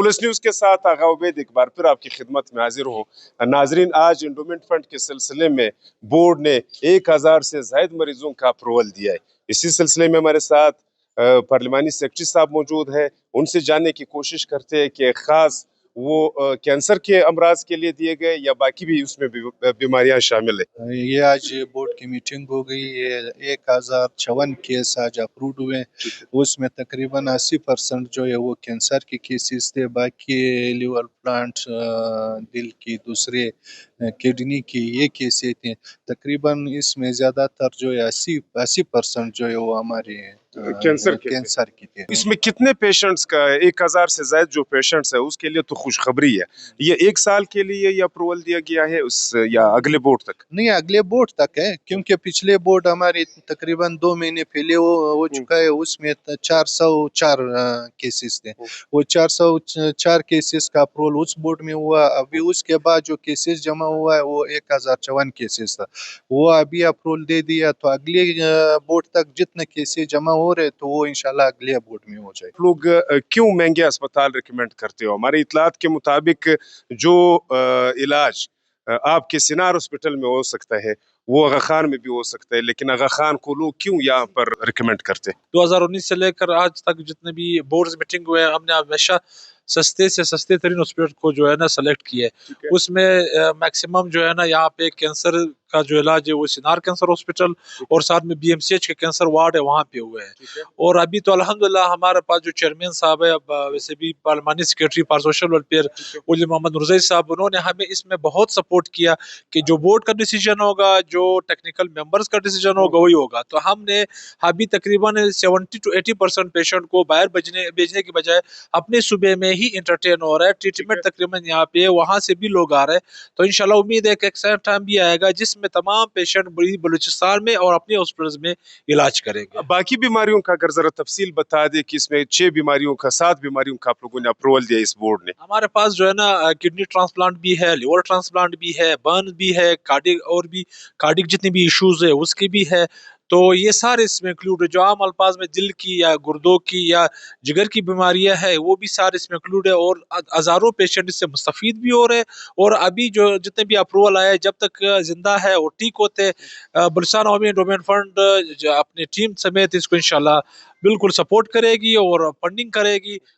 Tools news کے ساتھ آغا عبید ایک بار پھر آپ کی خدمت میں حاضر ہوں۔ ناظرین، آج انڈومنٹ فنڈ کے سلسلے میں بورڈ نے 1000 سے زائد مریضوں کا اپروول دیا ہے۔ اسی سلسلے میں ہمارے ساتھ پارلیمانی سیکرٹری صاحب موجود ہیں، ان سے جاننے کی کوشش کرتے ہیں کہ خاص وہ کینسر کے امراض کے لیے دیے گئے یا باقی بھی اس میں بیماریاں شامل ہیں۔ یہ آج بورڈ کی میٹنگ ہو گئی ہے، 1056 کیس آج اپروڈ ہوئے ہیں، اس میں تقریباً 80% جو ہے وہ کینسر کے کیسز تھے، باقی لیور پلانٹ، دل کی، دوسرے کڈنی کی یہ کیسز تھے۔ تقریباً اس میں زیادہ تر جو ہے 80% جو ہے وہ ہمارے کینسر کی تھے۔ اس میں کتنے پیشنٹس کا 1000 سے زائد جو پیشنٹس ہے اس کے لیے تو خوشخبری ہے، یہ 1 سال کے لیے یہ اپروول دیا گیا ہے یا اگلے بورڈ تک؟ نہیں، اگلے بورڈ تک ہے، کیونکہ پچھلے بورڈ ہمارے تقریباً 2 مہینے پہلے ہو چکا ہے، اس میں 404 کیسز تھے، وہ 404 کیسز کا اپروول اس بورڈ میں ہوا۔ ابھی اس کے بعد جو کیسز جمع ہوا ہے وہ 1054 کیسز تھا، وہ ابھی اپروول دے دیا، تو اگلے بورڈ تک جتنے کیسز جمع ہو رہے تو وہ انشاءاللہ اگلے بورڈ میں ہو جائے۔ لوگ کیوں مہنگے اسپتال ریکمینڈ کرتے ہو؟ ہماری اطلاعات کے مطابق جو علاج آپ کے سینار ہاسپٹل میں ہو سکتا ہے وہ آغا خان میں بھی ہو سکتا ہے، لیکن آغا خان کو لوگ کیوں یہاں پر ریکمینڈ کرتے ہیں؟ 2019 سے لے کر آج تک جتنے بھی بورڈز میٹنگ ہوئے ہیں، ہم نے ہمیشہ سستے سے سستے ترین ہاسپٹل کو جو ہے نا سلیکٹ کیا ہے۔ اس میں میکسیمم جو ہے نا یہاں پہ کینسر کا جو علاج ہے وہ سینار کینسر ہاسپٹل اور ساتھ میں BMCH کے کینسر وارڈ ہے وہاں پہ ہوئے ہیں۔ اور ابھی تو الحمدللہ ہمارے پاس جو چیئرمین صاحب ہے، ویسے بھی پارلیمانی سیکرٹری فار سوشل ویلفیئر ولی محمد نورزئی صاحب، انہوں نے ہمیں اس میں بہت سپورٹ کیا کہ جو بورڈ کا ڈیسیجن ہوگا، جو ٹیکنیکل ممبرز کا ڈیسیجن ہوگا وہی ہوگا۔ تو ہم نے ابھی تقریباً 70 to 80% پیشنٹ کو باہر بھیجنے کی بجائے اپنے صوبے میں ہی انٹرٹین ہو رہا ہے، ٹریٹمنٹ تقریباً یہاں پہ وہاں سے بھی لوگ آ رہے ہیں۔ تو انشاءاللہ امید ہے کہ ایک سیم ٹائم بھی آئے گا جس میں تمام پیشنٹ بلوچستان میں اور اپنے ہاسپٹلز میں علاج کریں گے۔ باقی بیماریوں کا اگر ذرا تفصیل بتا دے کہ اس میں 6 بیماریوں کا 7 بیماریوں کا آپ لوگوں نے اپروول دیا اس بورڈ نے۔ ہمارے پاس جو ہے نا کڈنی ٹرانسپلانٹ بھی ہے، لیور ٹرانسپلانٹ بھی ہے، برن بھی ہے، کارڈک جتنی بھی ایشوز ہے اس کی بھی ہے۔ تو یہ سارے اس میں انکلوڈ ہے، جو عام الفاظ میں دل کی یا گردوں کی یا جگر کی بیماریاں ہے وہ بھی سارے اس میں انکلوڈ ہے، اور ہزاروں پیشنٹ اس سے مستفید بھی ہو رہے ہیں۔ اور ابھی جو جتنے بھی اپروول آئے جب تک زندہ ہے اور ٹھیک ہوتے، بلوچستان عوامی انڈومنٹ فنڈ اپنی ٹیم سمیت اس کو انشاءاللہ بالکل سپورٹ کرے گی اور فنڈنگ کرے گی۔